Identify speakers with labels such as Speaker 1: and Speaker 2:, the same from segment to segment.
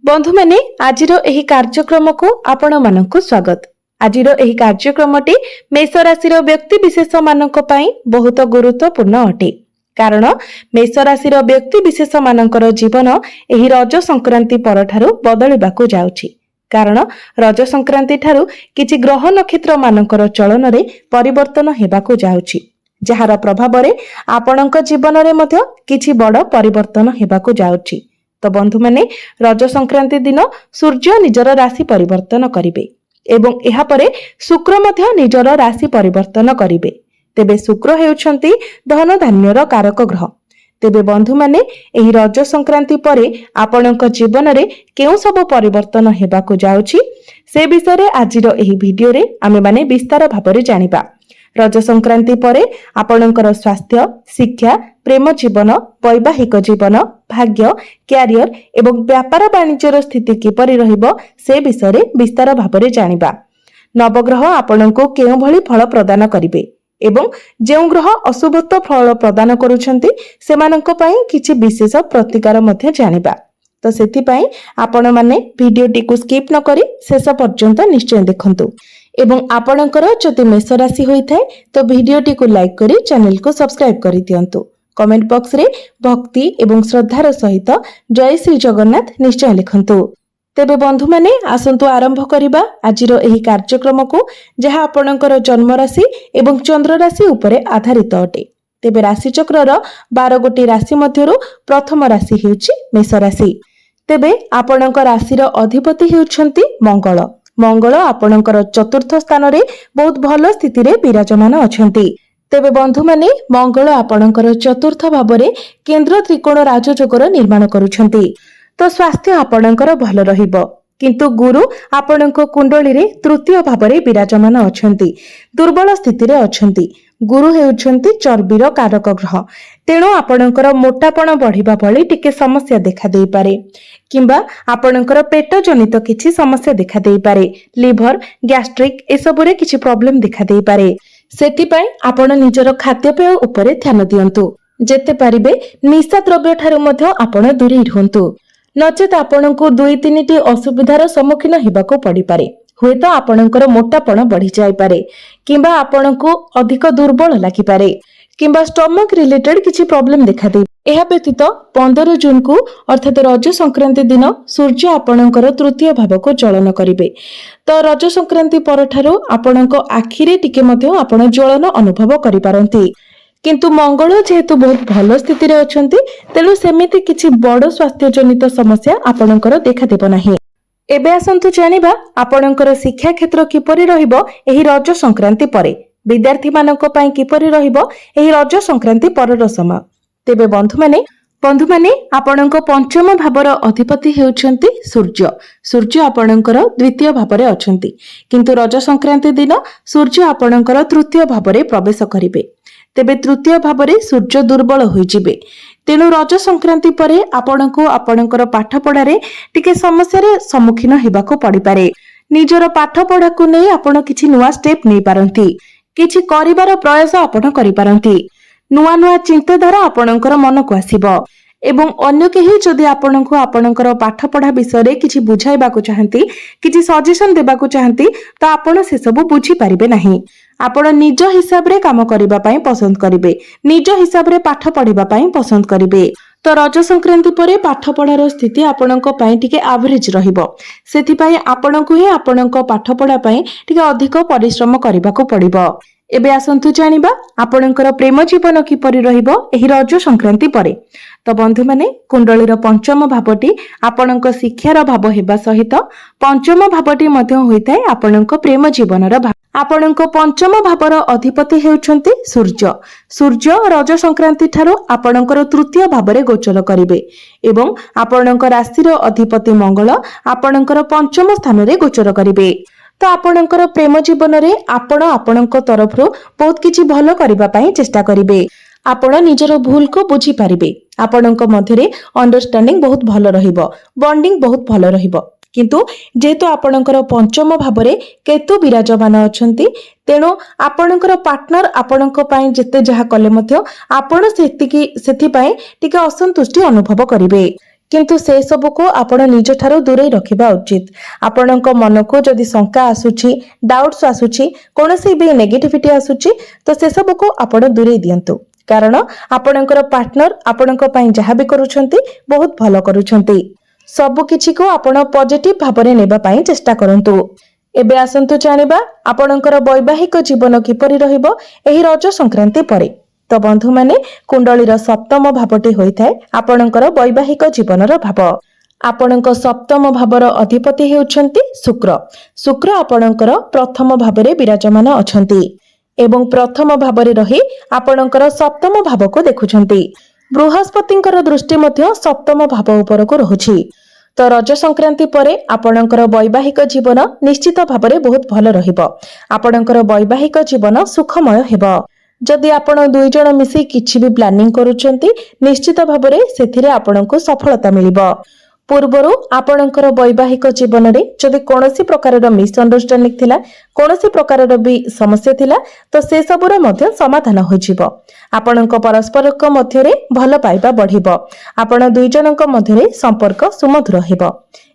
Speaker 1: बंधु मैंने आजिर एही कार्यक्रम को आपण मानकु स्वागत। आजिर एही कार्यक्रमटी मेष राशि व्यक्ति विशेष मानक पई बहुत गुरुत्वपूर्ण अटे। कारण मेष राशि व्यक्ति विशेष मानकर जीवन एही रज संक्रांति परठारु बदलिबाकु जाउछि। कारण रज संक्रांति ठारु किछि ग्रह नक्षत्र मानकर चलन रे परिवर्तन हेबाकु जाउछि, जहार प्रभाव रे आपणक जीवन रे मध्य किछि बड़ परिवर्तन हेबाकु जाउछि। तो बंधु माने रज संक्रांति दिन सूर्य निजर राशि परिवर्तन करिवे एवं एहा परे शुक्र मध्य निजर राशि परिवर्तन करिवे। तेबे शुक्र हेउछंती धन धान्यर कारक ग्रह। तेबे बंधु माने एही रज संक्रांति परे आपणक जीवन रे केउ सब परिवर्तन हेबाकु जाउछि से विषय रे आजिर एही वीडियो रे आमे माने विस्तार भाबरे जानिबा। रज संक्रांति परे आपणकर स्वास्थ्य, शिक्षा, प्रेम जीवन, वैवाहिक जीवन, भाग्य, क्यारियर एवं व्यापार वाणिज्यर स्थिति किपरि रहिबो से विषय रे विस्तार भाबरे जानिबा। नवग्रह आपणको केउ भली फल प्रदान करिवे एवं जेउ ग्रह अशुभत्व फल प्रदान करूछंती सेमानक पई किछि विशेष प्रतिकार मध्ये जानिबा। तो सेति पई आपण माने वीडियोटी को स्किप न करी शेष पर्यंत निश्चय देखंतु एवं आपणकर जदि मेष राशि होइथाय तो वीडियोटी को लाइक करी चैनल को सब्सक्राइब करि दियंतु। कमेंट बॉक्स रे भक्ति एवं श्रद्धार सहित जय श्री जगन्नाथ निश्चय लिखंतु। तेबे बंधु माने आसंतु आरंभ करिबा आजिर एही कार्यक्रम को, जहा आपणकर जन्म राशि एवं चंद्र राशि उपरे आधारित अटे। तेबे राशि चक्रर 12 गोटी राशि मध्यरु प्रथम राशि हेउछि मेष राशि। तेबे आपणक राशिर अधिपति हेउछंती मंगल। मंगल आपणकर चतुर्थ स्थान रे बहुत भल स्थिति रे विराजमान अछंती। तेबे बंधु माने मंगल आपणकर चतुर्थ भाबरे केंद्र त्रिकोण राजयोगर निर्माण करूछंती। तो स्वास्थ्य आपणकर भल रहिबो, किंतु गुरु आपणक कुंडली रे तृतीय भाबरे विराजमान अछंती, दुर्बल स्थिति रे अछंती। गुरु हेउछंती चर्बीर कारक ग्रह, तेणु आपणकर मोटापण बढ़िबा भली टिके समस्या देखा देई पारे, किंबा आपणकर पेट जनित किछि समस्या देखा देई पारे। लिवर, गैस्ट्रिक एसबुरे किछि प्रॉब्लम देखा देई पारे। सेति पई आपण निजर खाद्यपेय उपरे ध्यान दियंतु। जेते पारिबे निशा द्रव्य ठारू मध्य आपण दूरी रहंतु, नचेत आपणको 2-3 टी असुविधार सम्मुखीन हेबाको पड़ी पारे। हुए तो आपणकर मोटापण बढ़ी जाय पारे, किंबा आपणको अधिक दुर्बल लागि पारे, किंबा स्टमक रिलेटेड किछि प्रॉब्लम देखा दे। एहा व्यतीत 15 जून को अर्थात रज संक्रांति दिन सूर्य आपणकर तृतीय भाव को चलन करिवे। तो रज संक्रांति परठारो आपणक आखिरे टिके मध्य आपण ज्वलन अनुभव करि पारंती, किंतु मंगल जेहेतु बहुत भल स्थिति रे अछंती, तेणु सेमिति किछि बड़ स्वास्थ्य जनित समस्या आपणकर देखा देबो नाही। एबे आसंतु जानिबा आपणकर शिक्षा क्षेत्र किपरि रहिबो एही रज संक्रांति परे। विद्यार्थी मानक पई किपरि रहिबो एही रज संक्रांति परर समय। तेबे बंधु माने आपणक पंचम भावर अधिपति हेउछंती सूर्य। सूर्य आपणकर द्वितीय भावरे अछंती, किंतु रज संक्रांति दिन सूर्य आपणकर तृतीय भावरे प्रवेश करिवे। तेबे तृतीय भावरे सूर्य दुर्बल होई जिवे, तेणु रज संक्रांति परे आपणको आपणकर पाठ पढ़ारे टिके समस्या रे सम्मुखीन हेबाको पड़ी पारे। निजर पाठ पढ़ा को नै आपण किछि नुवा स्टेप नै पारंती, किछि करिवार प्रयास आपण करि पारंती। नुवा नुवा चिंताधारा आपणकर मन को आसीबो एवं अन्य केही जदि आपणको आपणकर पाठ पढ़ा विषय रे किछि बुझाइबाको चाहंती, किछि सजेशन देबाको चाहंती, तो आपण से सब बुझी पारिबे नाही। आपण निज हिसाब रे काम करिबा पई पसंद करिवे, निज हिसाब रे पाठ पढ़िबा पई पसंद करिवे। तो रज संक्रांति परे पाठ पढ़ार स्थिति आपणको पई टिके एवरेज रहिबो। सेति पई आपणको ही आपणको पाठ पढ़ा पई टिके अधिक परिश्रम करिबाको पड़िबो। एबे आसंतु जानिबा आपणकर प्रेम जीवन किपरि रहिबो एही रज संक्रांति परे। तो बंधु माने कुंडलीर पंचम भावटी आपणक शिक्षार भाव हेबा सहित पंचम भावटी मध्य होइताय आपणक प्रेम जीवनर भाव। आपणक पंचम भावर अधिपति हेउछंती सूर्य। सूर्य रज संक्रांति ठारो आपणकर तृतीय भावरे गोचर करिवे एवं आपणक राशिर अधिपति मंगल आपणकर पंचम स्थान रे गोचर करिवे। तो आपणकर प्रेम जीवन रे आपण आपणक तरफरो बहुत किछि भलो करिबा पई चेष्टा करिवे। आपण निजर भूल को बुझी पारिबे। आपणक मध्यरे अंडरस्टैंडिंग बहुत भलो रहिबो, बॉन्डिंग बहुत भलो रहिबो। किंतु जेहेतु आपणकर पंचम भावरे केतु विराजमान अछंती, तेणु आपणकर पार्टनर आपणक पई जेते जहा कले मध्य आपण सेति पई टिके असंतुष्टि अनुभव करिवे। किंतु से सबु को आपण निज ठारू दूरेई रखिबा उचित। आपणक मन को जदि शंका आसुची, डाउट्स आसुची, कोनोसी भी नेगेटिविटी आसुची तो से सबु को आपण दूरेई दियंतु, कारण आपणकर पार्टनर आपणक पई जहा भी करूछंती बहुत भलो करूछंती। सबु किछि को आपण पॉजिटिव भाबरे नेबा पई चेष्टा करंतु। एबे आसंतु जानिबा आपणकर वैवाहिक जीवन किपरि रहिबो एही रज संक्रांति परे। तो बंधु माने कुंडलीर सप्तम भावटी होइथाय आपणकर वैवाहिक जीवनर भाव। आपणक सप्तम भावर अधिपति हेउछंती शुक्र। शुक्र आपणकर प्रथम भावरे विराजमान अछंती एवं प्रथम भावरे रही आपणकर सप्तम भाव को देखुछंती। बृहस्पतिंकर दृष्टि मध्य सप्तम भाव उपर को रहुछि। तो रज संक्रांति परे आपणकर वैवाहिक जीवन निश्चित भावरे बहुत भल रहिबो। आपणकर वैवाहिक जीवन सुखमय हेबो। जदि आपण दुई जण मिसी किछि भी प्लानिंग करूछंती निश्चित भावरे सेथिरे आपणको सफलता मिलिबो। पूर्वरु आपणकर वैवाहिक जीवन रे जदि कोनोसी प्रकारर मिसअंडरस्टैंडिंग थिला, कोनोसी प्रकारर भी समस्या थिला तो से सबुर मध्य समाधान होइजिबो। आपणक परस्परक मध्य रे भल पाइबा बढ़िबो। आपण दुई जनक मध्य रे संपर्क सुमधुर हेबो।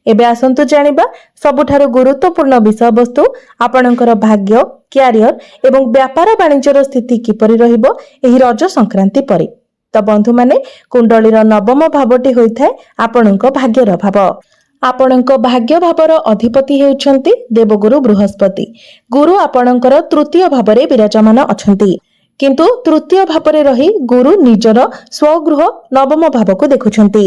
Speaker 1: एबे आसंतु जानिबा सबुठारु गुरुत्वपूर्ण विषय वस्तु आपणकर भाग्य, क्यारियर एवं व्यापार वाणिज्यर स्थिति किपरि रहिबो एही रज संक्रांति परे। तो बंधु माने कुंडलीर नवम भावटी होइथाय आपणक भाग्यर भाव। आपणक भाग्य भावर अधिपति हेउछंती देवगुरु बृहस्पति। गुरु आपणकर तृतीय भावरे विराजमान अछंती, किंतु तृतीय भावरे रही गुरु निजर स्वगृह नवम भाव को देखुछंती।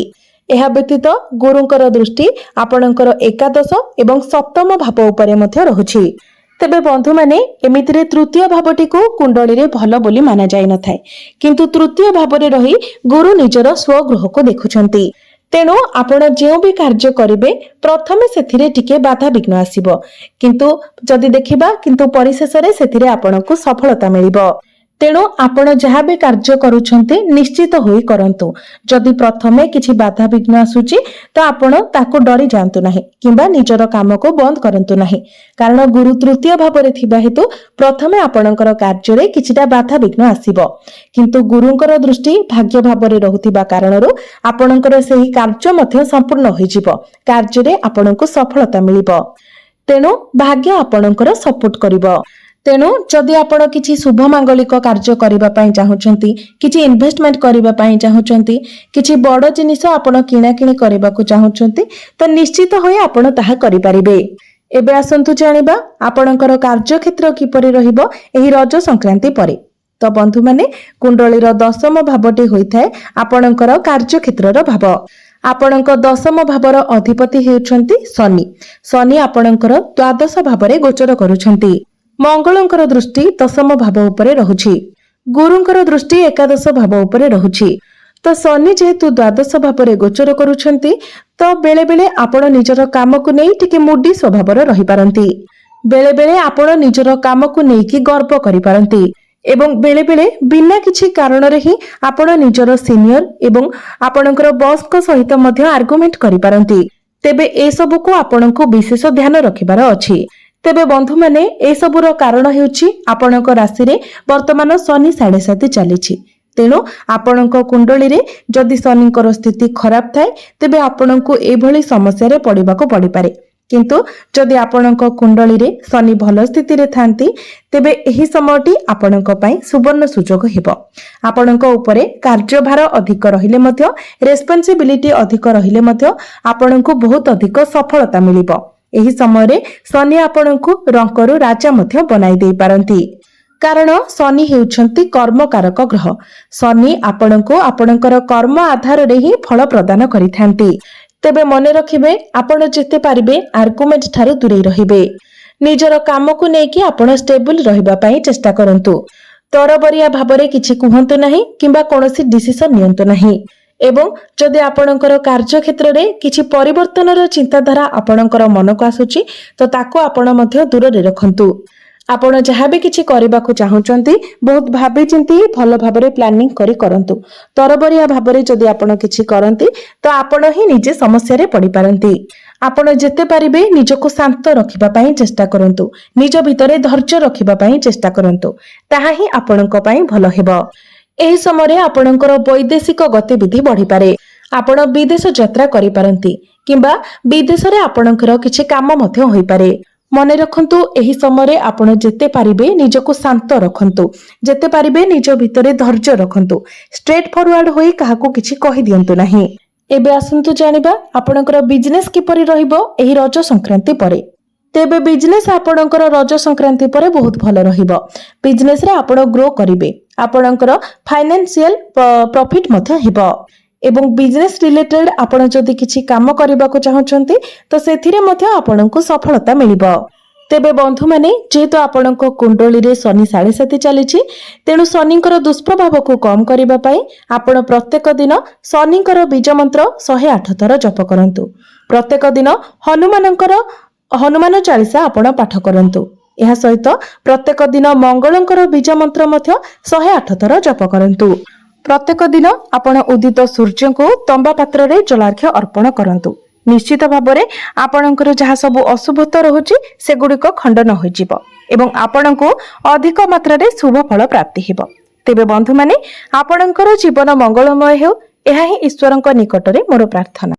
Speaker 1: एहा व्यतीत गुरुंकर दृष्टि आपणकर एकादश एवं सप्तम भाव उपरे मध्य रहुछि। तेबे बंधु माने एमितिरे तृतीय भावटी को कुंडली रे भलो बोली माना जाय न थाए, किंतु तृतीय भावरे रही गुरु निजर स्वगृह को देखुछंती। तेणु आपण जेउ भी कार्य करिवे प्रथमे सेथिरे टिके बाधा विघ्न आसीबो, किंतु जदि देखिबा किंतु परिशेष रे सेथिरे आपणको सफलता मिलिबो। तेणु आपण जहाँ भी कार्य करूछंते निश्चित होई करंतु। जदि प्रथमे किछि बाधा विघ्न आसुची तो आपण ताको डरी जांतु नाही किंबा निजर काम को बंद करंतु नाही, कारण गुरु तृतीय भावरे थिबा हेतु प्रथमे आपणकर कार्य रे किछिटा बाधा विघ्न आसीबो, किंतु गुरुंकर दृष्टि भाग्य भावरे रहुतिबा कारणरो आपणकर सेही कार्य मध्य संपूर्ण होइजिबो। कार्य रे आपणको सफलता मिलिबो। तेणु भाग्य आपणकर सपोर्ट करिवो। तेणु जदि आपण किछि शुभ मांगलिक कार्य करिबा पई चाहुचंती, किछि इन्वेस्टमेंट करिबा पई चाहुचंती, किछि बड़ जिनिस आपण किणा किणी करिबा को चाहुचंती तो निश्चित होय आपण ताहा करि परिबे। एबे आसंतु जानिबा आपणकर कार्य क्षेत्र किपरि रहिबो एही रज संक्रांति परे। तो बंधु माने कुंडलीर दशम भावटी होइथाय आपणकर कार्य क्षेत्रर भाव। आपणक दशम भावर अधिपति हेउछंती शनि। शनि आपणकर द्वादश भावरे गोचर करूछंती। मंगलंकर दृष्टि दशम भाव उपरे रहुछि। गुरुंकर दृष्टि एकादश भाव उपरे रहुछि। तो शनि जेहेतु द्वादश भावरे गोचर करूछंती तो बेले बेले आपण निजर काम को नै टिके मुडी स्वभावर रहि पारंती। बेले बेले आपण निजर काम को नै कि गर्व करि पारंती एवं बेले बेले बिना किछि कारण रे ही आपण निजर सीनियर एवं आपणकर बॉस को सहित मध्य आर्गुमेंट करि पारंती। तेबे ए सब को आपण को विशेष ध्यान रखिबार अछि। तेबे बंधु माने ए सबुर कारण हेउछि आपणक राशि रे वर्तमान शनि 7.5 चलीछि। तेणु आपणक कुंडली रे जदि शनिकर स्थिति खराब थाए तेबे आपणको एभली समस्या रे पडिबाको पड़ी पारे, किंतु जदि आपणक कुंडली रे शनि भल स्थिति रे थांती तेबे एही समयटी आपणक पई सुवर्ण सुजोग हेबो। आपणक उपरे कार्यभार अधिक रहिले मध्य रेस्पोंसिबिलिटी अधिक रहिले मध्य आपणको बहुत अधिक सफलता मिलिबो। एही समय रे शनि आपणको रंकरु राजा मध्य बनाई देई पारंती, कारण शनि हेउछंती कर्मकारक ग्रह। शनि आपणको आपणकर कर्म आधार रे ही फल प्रदान करिथांती। तेबे मने रखिबे आपण जेते पारिबे आर्गुमेंट ठारू दूरे रहिबे। निजर काम को नेकी आपण स्टेबल रहिबा पई चेष्टा करंतु। तरबरिया भाबरे किछि कुहंतु नाही किंबा कोनोसी डिसिजन नियंतु नाही। एवं जदि आपणकर कार्य क्षेत्र रे किछि परिवर्तनर चिंताधारा आपणकर मन को आसुची तो ताको आपण मध्य दूर रे रखंतु। आपण जहाँ भी किछि करिबाकू चाहुचंती बहुत भाबी चिंती भल भाबरे प्लानिंग करी करंतु। तरबरिया भाबरे जदि आपण किछि करंती तो आपण ही निजे समस्या रे पड़ी पारंती। आपण जेते पारिबे निजको शांत रखिबा पई चेष्टा करंतु। निज भितरे धैर्य रखिबा पई चेष्टा करंतु, ताहा ही आपणक पई भल हेबो। एही समय आपणकर वैदेशिक गतिविधि बढ़ी पारे। ଆପଣ ବିଦେଶ ଯାତ୍ରା କରିପାରନ୍ତି କିମ୍ବା ବିଦେଶରେ ଆପଣଙ୍କର କିଛି କାମ ମଧ୍ୟ ହୋଇପାରେ। ମନେ ରଖନ୍ତୁ, ଏହି ସମୟରେ ଆପଣ ଯେତେ ପାରିବେ ନିଜକୁ ଶାନ୍ତ ରଖନ୍ତୁ, ଯେତେ ପାରିବେ ନିଜ ଭିତରେ ଧୈର୍ଯ୍ୟ ରଖନ୍ତୁ। ଷ୍ଟ୍ରେଟ୍ ଫରୱାର୍ଡ ହୋଇ କାହାକୁ କିଛି କହିଦିଅନ୍ତୁ ନାହିଁ। ଏବେ ଆସନ୍ତୁ ଜାଣିବା ଆପଣଙ୍କର ବିଜନେସ୍ କିପରି ରହିବ ଏହି ରଜ ସଂକ୍ରାନ୍ତି ପରେ। ତେବେ ବିଜନେସ୍ ଆପଣଙ୍କର ରଜ ସଂକ୍ରାନ୍ତି ପରେ ବହୁତ ଭଲ ରହିବ। ବିଜନେସରେ ଆପଣ ଗ୍ରୋ କରିବେ, ଆପଣଙ୍କର ଫାଇନାନ୍ସିଆଲ ପ୍ରଫିଟ ମଧ୍ୟ ହେବ ଏବଂ ବିଜନେସ୍ ରିଲେଟେଡ୍ ଆପଣ ଯଦି କିଛି କାମ କରିବାକୁ ଚାହୁଁଛନ୍ତି ତ ସେଥିରେ ମଧ୍ୟ ଆପଣଙ୍କୁ ସଫଳତା ମିଳିବ। ତେବେ ବନ୍ଧୁମାନେ, ଯେହେତୁ ଆପଣଙ୍କ କୁଣ୍ଡଳୀରେ ଶନି 7.5 ଚାଲିଛି, ତେଣୁ ଶନିଙ୍କର ଦୁଷ୍ପ୍ରଭାବକୁ କମ୍ କରିବା ପାଇଁ ଆପଣ ପ୍ରତ୍ୟେକ ଦିନ ଶନିଙ୍କର ବୀଜ ମନ୍ତ୍ର 108 ଥର ଜପ କରନ୍ତୁ। ପ୍ରତ୍ୟେକ ଦିନ ହନୁମାନ ଚାଳିଶା ଆପଣ ପାଠ କରନ୍ତୁ। ଏହା ସହିତ ପ୍ରତ୍ୟେକ ଦିନ ମଙ୍ଗଳଙ୍କର ବୀଜ ମନ୍ତ୍ର ମଧ୍ୟ 108 ଥର ଜପ କରନ୍ତୁ। ପ୍ରତ୍ୟେକ ଦିନ ଆପଣ ଉଦିତ ସୂର୍ଯ୍ୟଙ୍କୁ ତମ୍ବା ପାତ୍ରରେ ଜଳାର୍ଘ୍ୟ ଅର୍ପଣ କରନ୍ତୁ। ନିଶ୍ଚିତ ଭାବରେ ଆପଣଙ୍କର ଯାହା ସବୁ ଅଶୁଭତ୍ୱ ରହୁଛି ସେଗୁଡ଼ିକ ଖଣ୍ଡନ ହୋଇଯିବ ଏବଂ ଆପଣଙ୍କୁ ଅଧିକ ମାତ୍ରାରେ ଶୁଭ ଫଳ ପ୍ରାପ୍ତି ହେବ। ତେବେ ବନ୍ଧୁମାନେ, ଆପଣଙ୍କର ଜୀବନ ମଙ୍ଗଳମୟ ହେଉ, ଏହା ହିଁ ଈଶ୍ୱରଙ୍କ ନିକଟରେ ମୋର ପ୍ରାର୍ଥନା।